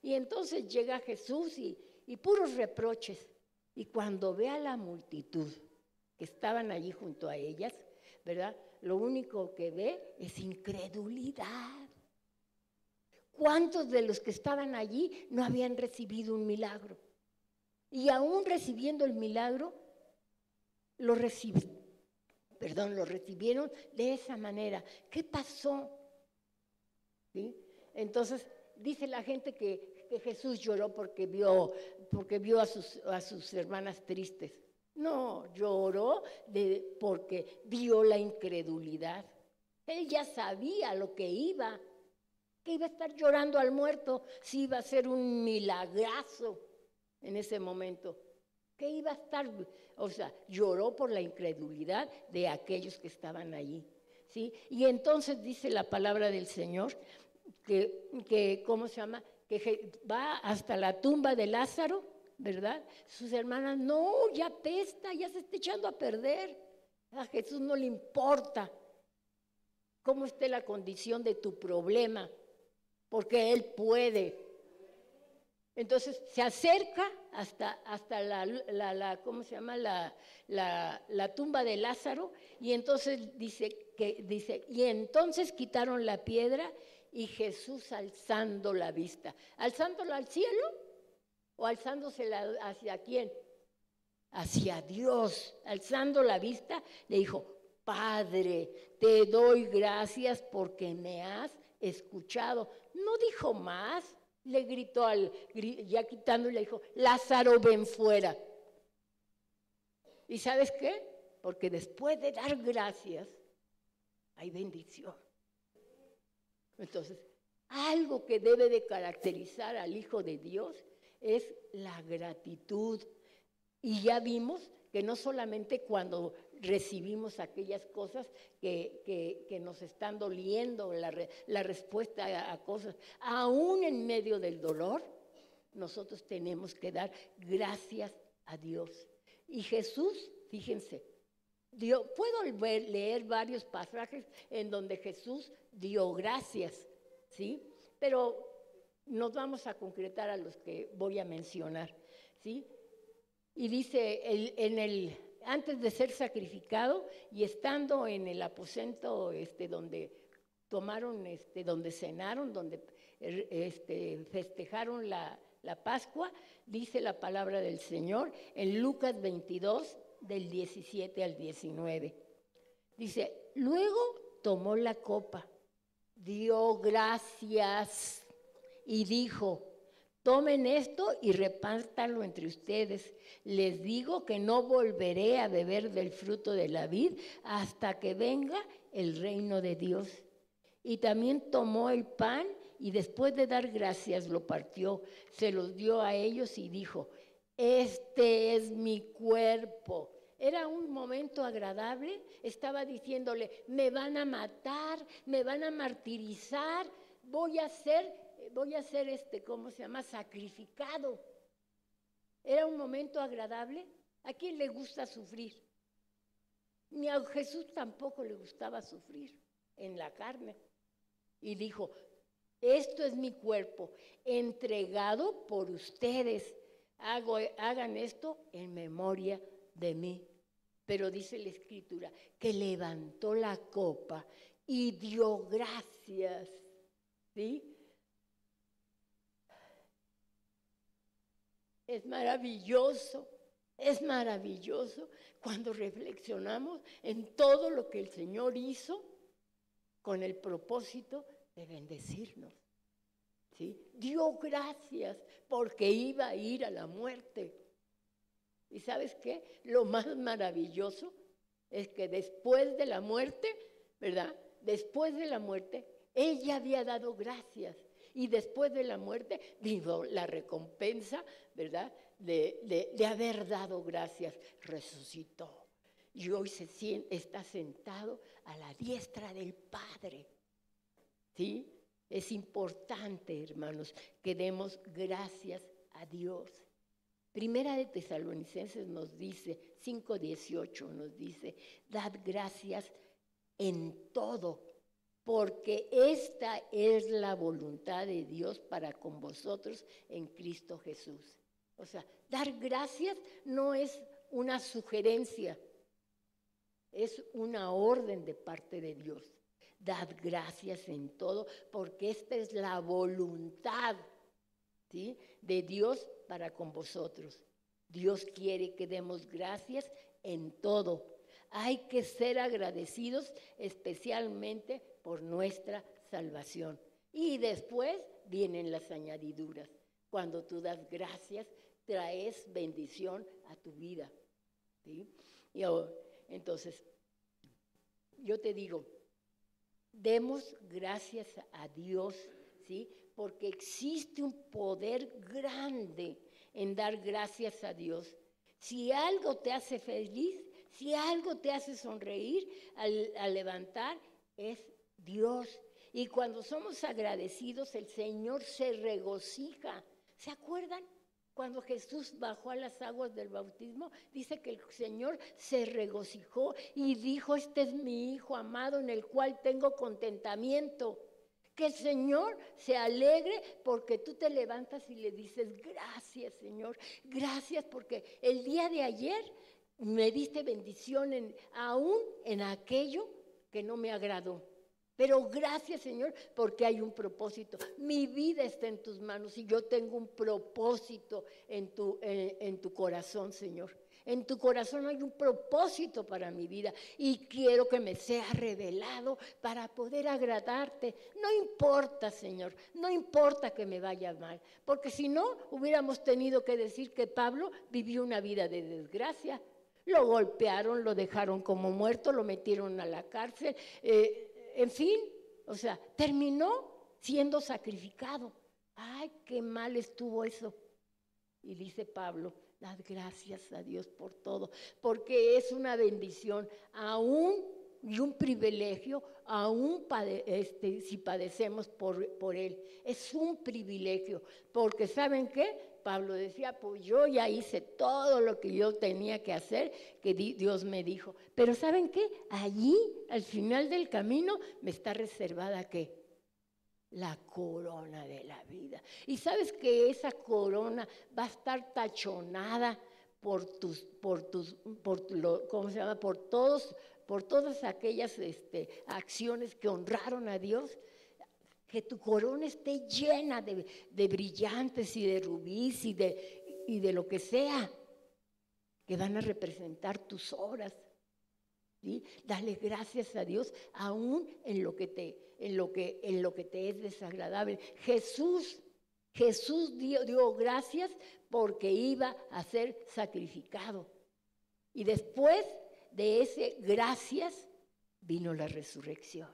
Y entonces llega Jesús y puros reproches. Y cuando ve a la multitud que estaban allí junto a ellas, ¿verdad?, lo único que ve es incredulidad. ¿Cuántos de los que estaban allí no habían recibido un milagro? Y aún recibiendo el milagro, lo recibieron de esa manera. ¿Qué pasó? ¿Sí? Entonces, dice la gente que Jesús lloró porque vio a sus hermanas tristes. No, lloró porque vio la incredulidad. Él ya sabía lo que iba a estar llorando al muerto si iba a ser un milagrazo en ese momento. ¿Qué iba a estar? O sea, lloró por la incredulidad de aquellos que estaban allí, ¿sí? Y entonces dice la palabra del Señor que ¿cómo se llama? Que va hasta la tumba de Lázaro, ¿verdad? Sus hermanas, no, ya apesta, ya se está echando a perder. A Jesús no le importa cómo esté la condición de tu problema, porque Él puede. Entonces se acerca hasta ¿cómo se llama? La tumba de Lázaro, y entonces dice, y entonces quitaron la piedra y Jesús alzando la vista. ¿Alzándola al cielo o alzándosela hacia quién? Hacia Dios. Alzando la vista le dijo, Padre, te doy gracias porque me has escuchado. No dijo más, le gritó ya quitando, le dijo, Lázaro, ven fuera. ¿Y sabes qué? Porque después de dar gracias, hay bendición. Entonces, algo que debe de caracterizar al Hijo de Dios es la gratitud. Y ya vimos que no solamente cuando recibimos aquellas cosas que nos están doliendo, la respuesta a cosas, aún en medio del dolor, nosotros tenemos que dar gracias a Dios. Y Jesús, fíjense, puedo leer varios pasajes en donde Jesús dio gracias, ¿sí? Pero nos vamos a concretar a los que voy a mencionar, ¿sí? Y dice, antes de ser sacrificado y estando en el aposento donde tomaron, donde cenaron, donde festejaron la Pascua, dice la palabra del Señor en Lucas 22, del 17 al 19. Dice, luego tomó la copa, dio gracias y dijo, tomen esto y repártanlo entre ustedes. Les digo que no volveré a beber del fruto de la vid hasta que venga el reino de Dios. Y también tomó el pan y después de dar gracias lo partió, se los dio a ellos y dijo, este es mi cuerpo. Era un momento agradable, estaba diciéndole, me van a matar, me van a martirizar, voy a ser ¿cómo se llama? Sacrificado. Era un momento agradable. ¿A quién le gusta sufrir? Ni a Jesús tampoco le gustaba sufrir en la carne. Y dijo, esto es mi cuerpo, entregado por ustedes. Hagan esto en memoria de mí. Pero dice la Escritura que levantó la copa y dio gracias, ¿sí? Es maravilloso cuando reflexionamos en todo lo que el Señor hizo con el propósito de bendecirnos, ¿sí? Dio gracias porque iba a ir a la muerte. ¿Y sabes qué? Lo más maravilloso es que después de la muerte, ¿verdad? Después de la muerte, Él ya había dado gracias. Y después de la muerte vino la recompensa, ¿verdad? De haber dado gracias. Resucitó. Y hoy está sentado a la diestra del Padre. ¿Sí? Es importante, hermanos, que demos gracias a Dios. Primera de Tesalonicenses nos dice, 5:18 nos dice, dad gracias en todo, porque esta es la voluntad de Dios para con vosotros en Cristo Jesús. O sea, dar gracias no es una sugerencia, es una orden de parte de Dios. Dad gracias en todo, porque esta es la voluntad, ¿sí?, de Dios para con vosotros. Dios quiere que demos gracias en todo. Hay que ser agradecidos especialmente por nuestra salvación. Y después vienen las añadiduras. Cuando tú das gracias, traes bendición a tu vida, ¿sí? Entonces, yo te digo, demos gracias a Dios, ¿sí? Porque existe un poder grande en dar gracias a Dios. Si algo te hace feliz, si algo te hace sonreír al levantar, es Dios. Y cuando somos agradecidos, el Señor se regocija. ¿Se acuerdan? Cuando Jesús bajó a las aguas del bautismo, dice que el Señor se regocijó y dijo, este es mi Hijo amado en el cual tengo contentamiento. Que el Señor se alegre porque tú te levantas y le dices, gracias, Señor, gracias porque el día de ayer me diste bendición aún en aquello que no me agradó. Pero gracias, Señor, porque hay un propósito. Mi vida está en tus manos y yo tengo un propósito en tu corazón, Señor. En tu corazón hay un propósito para mi vida y quiero que me sea revelado para poder agradarte. No importa, Señor, no importa que me vaya mal, porque si no, hubiéramos tenido que decir que Pablo vivió una vida de desgracia. Lo golpearon, lo dejaron como muerto, lo metieron a la cárcel, en fin, o sea, terminó siendo sacrificado. ¡Ay, qué mal estuvo eso! Y dice Pablo, dad gracias a Dios por todo, porque es una bendición, aún y un privilegio, aún si padecemos por Él. Es un privilegio, porque ¿saben qué? Pablo decía, pues yo ya hice todo lo que yo tenía que hacer, que Dios me dijo. Pero ¿saben qué? Allí, al final del camino, me está reservada, ¿qué? La corona de la vida. Y sabes que esa corona va a estar tachonada por todas aquellas acciones que honraron a Dios. Que tu corona esté llena de brillantes y de rubíes y de lo que sea, que van a representar tus obras. ¿Sí? Dale gracias a Dios aún en lo que te es desagradable. Jesús dio gracias porque iba a ser sacrificado. Y después de ese gracias vino la resurrección.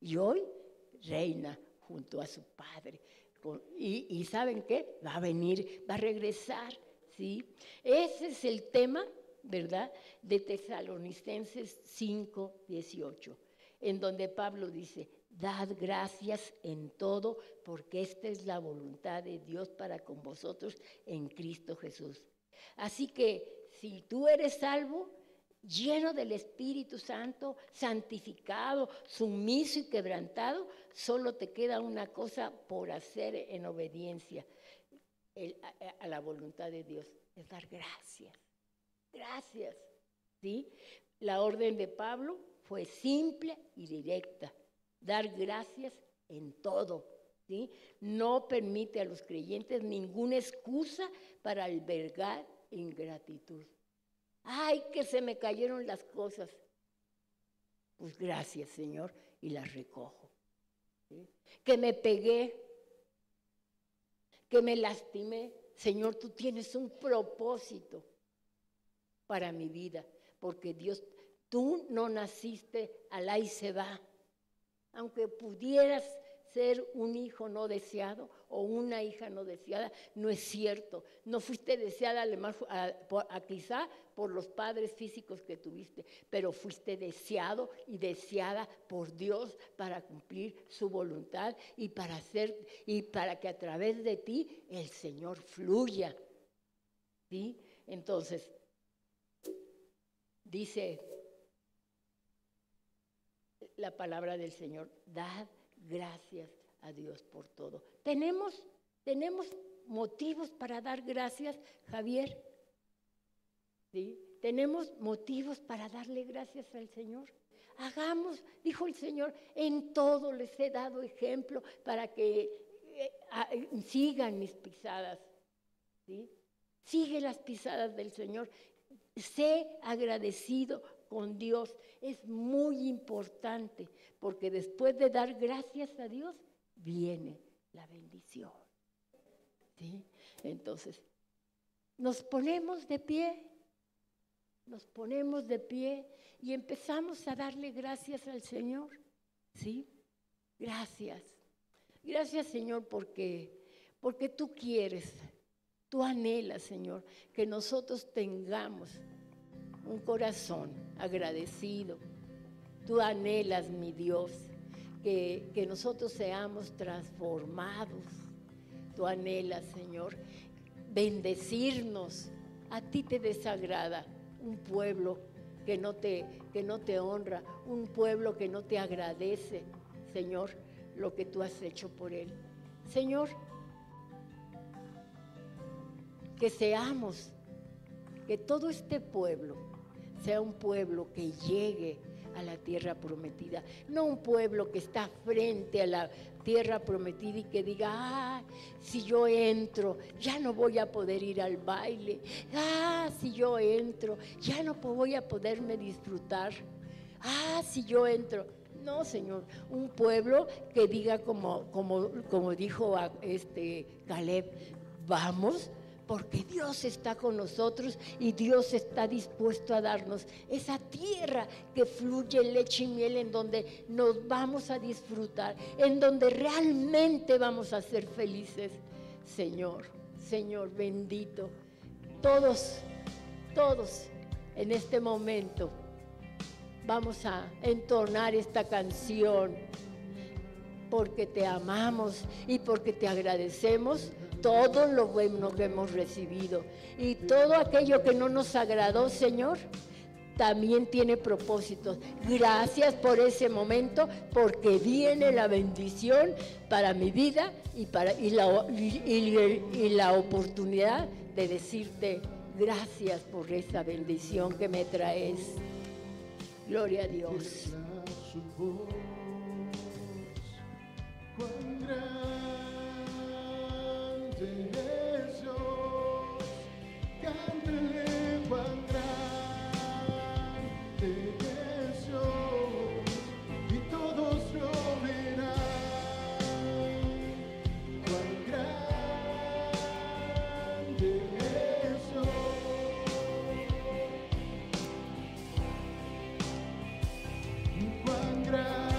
Y hoy reina junto a su Padre. Y ¿saben qué? Va a venir, va a regresar, ¿sí? Ese es el tema, ¿verdad?, de Tesalonicenses 5:18, en donde Pablo dice, dad gracias en todo, porque esta es la voluntad de Dios para con vosotros en Cristo Jesús. Así que si tú eres salvo, lleno del Espíritu Santo, santificado, sumiso y quebrantado, solo te queda una cosa por hacer en obediencia a la voluntad de Dios, es dar gracias. Gracias, ¿sí? La orden de Pablo fue simple y directa. Dar gracias en todo, ¿sí? No permite a los creyentes ninguna excusa para albergar ingratitud. ¡Ay, que se me cayeron las cosas! Pues gracias, Señor, y las recojo. ¿Sí? Que me pegué, que me lastimé. Señor, tú tienes un propósito para mi vida, porque Dios, tú no naciste al ahí se va. Aunque pudieras ser un hijo no deseado o una hija no deseada, no es cierto. No fuiste deseada quizá por los padres físicos que tuviste, pero fuiste deseado y deseada por Dios para cumplir su voluntad y para que a través de ti el Señor fluya. ¿Sí? Entonces, dice la palabra del Señor, dad gracias a Dios por todo. ¿Tenemos motivos para dar gracias, Javier? ¿Sí? ¿Tenemos motivos para darle gracias al Señor? Hagamos, dijo el Señor, en todo les he dado ejemplo para que sigan mis pisadas. ¿Sí? Sigue las pisadas del Señor. Sé agradecido con Dios. Es muy importante, porque después de dar gracias a Dios, viene la bendición. ¿Sí? Entonces, nos ponemos de pie y empezamos a darle gracias al Señor. ¿Sí? Gracias. Gracias, Señor, porque tú quieres, tú anhelas, Señor, que nosotros tengamos un corazón agradecido. Tú anhelas, mi Dios, que nosotros seamos transformados. Tú anhelas, Señor, bendecirnos. A ti te desagrada un pueblo que no te honra, un pueblo que no te agradece, Señor, lo que tú has hecho por él. Señor, que todo este pueblo sea un pueblo que llegue a la tierra prometida, no un pueblo que está frente a la tierra prometida y que diga, si yo entro, ya no voy a poder ir al baile, si yo entro, ya no voy a poderme disfrutar, si yo entro. No, Señor, un pueblo que diga como dijo Caleb, vamos, porque Dios está con nosotros y Dios está dispuesto a darnos esa tierra que fluye leche y miel, en donde nos vamos a disfrutar, en donde realmente vamos a ser felices. Señor bendito, todos en este momento vamos a entonar esta canción porque te amamos y porque te agradecemos todo lo bueno que hemos recibido, y todo aquello que no nos agradó, Señor, también tiene propósitos. Gracias por ese momento, porque viene la bendición para mi vida y la oportunidad de decirte gracias por esa bendición que me traes. Gloria a Dios. Cuán grande es Dios, cántale cuán grande es Dios, y todos lo verán. Cuán grande es Dios, cuán grande.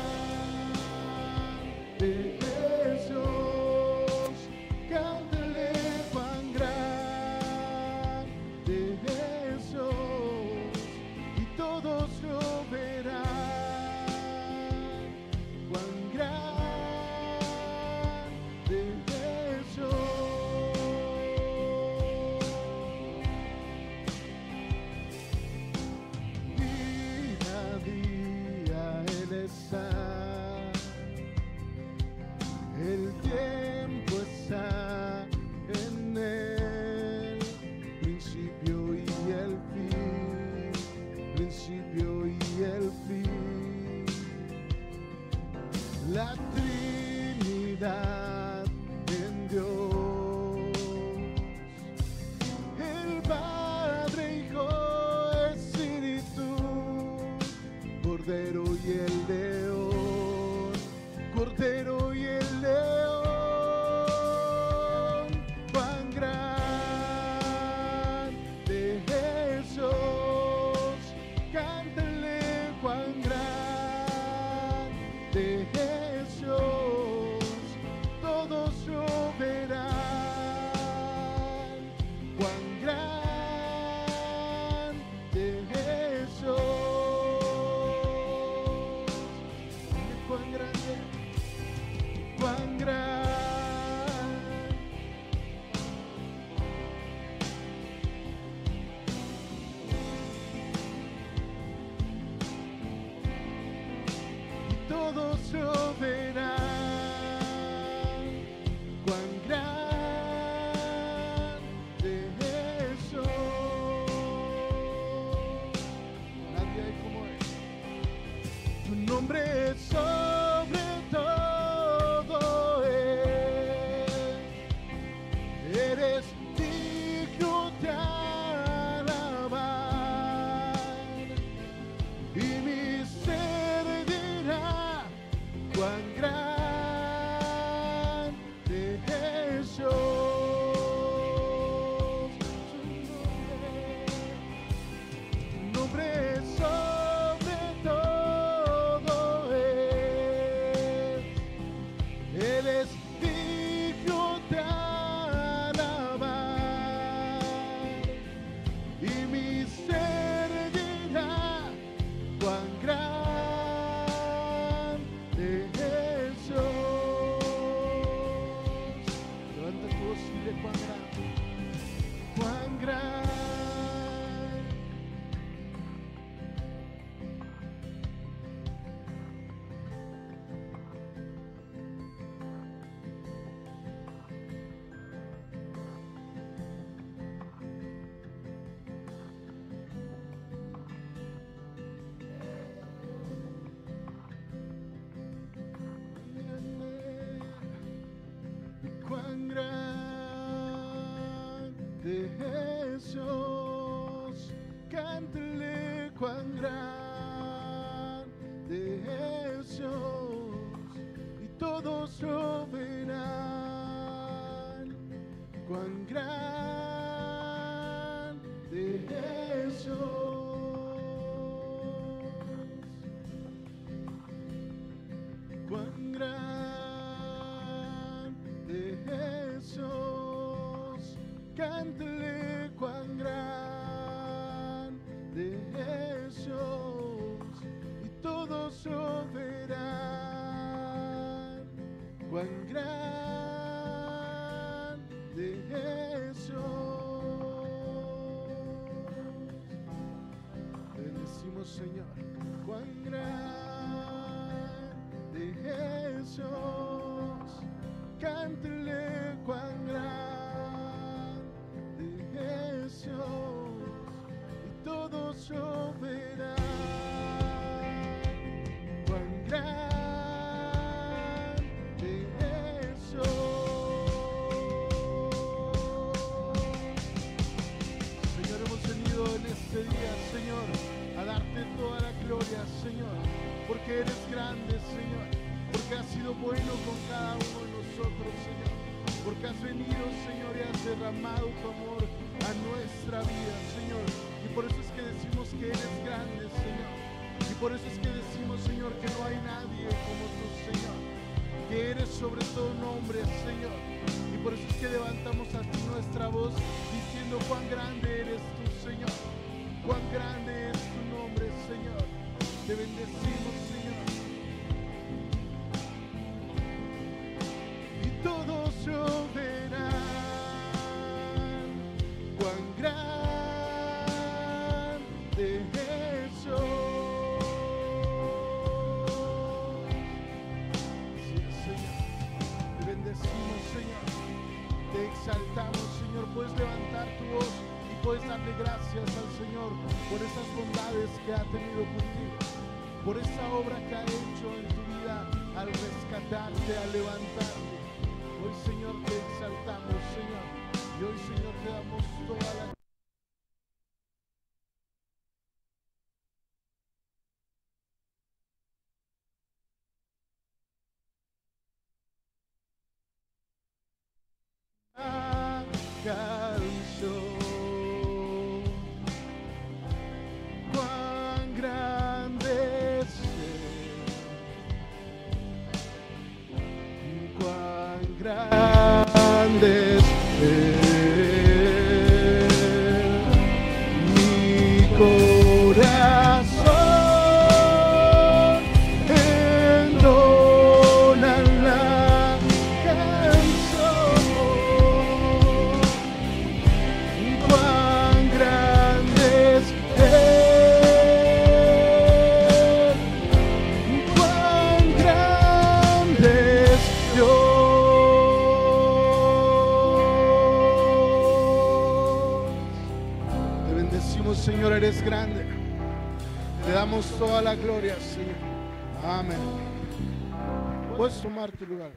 todos lo verán. Cuán grande es Dios. Nadie hay como Él. Tu nombre es sobre todo eres digno de alabar, y mi ser dirá cuán grande es Dios. Tu nombre es sobre todo eres digno de alabar, y mi ser dirá cuán grande es Dios. Levanta tu voz y dile cuán grande, cuán grande. Cuán grande es Dios, cántale cuán grande es Dios, y todos lo verán. Cuán grande es Dios, cuán grande es Dios, cántale cuán grande es Dios, y todos lo verán. Cuán grande es Dios. Te bendecimos, Señor. Cuán grande es Dios, cántale cuán grande es Dios, y todos lo verán. Cuán grande es Dios. Señor, hemos venido en este día, Señor, a darte toda la gloria, Señor, porque eres grande, Señor, porque has sido bueno con cada uno de nosotros, Señor, porque has venido, Señor, y has derramado tu amor a nuestra vida, Señor, y por eso es que decimos que eres grande, Señor, y por eso es que decimos, Señor, que no hay nadie como tú, Señor, que eres sobre todo nombre, Señor, y por eso es que levantamos a ti nuestra voz diciendo cuán grande eres tú, Señor, cuán grande es tu nombre, Señor. Te bendecimos, Señor. Y todos lo verán. Cuán grande es Dios. Sí, Señor. Te bendecimos, Señor. Te exaltamos, Señor. Puedes levantar tu voz y puedes darle gracias al Señor por esas bondades que ha tenido contigo, por esa obra que ha hecho en tu vida al rescatarte, al levantarte. Hoy, Señor, te exaltamos, Señor, y hoy, Señor, te damos toda la canción. Cuán grande es Él, cuán grande es Él. Mi corazón entona la canción. Decimos, Señor, eres grande. Te damos toda la gloria, Señor. Amén. Puedes tomar tu lugar.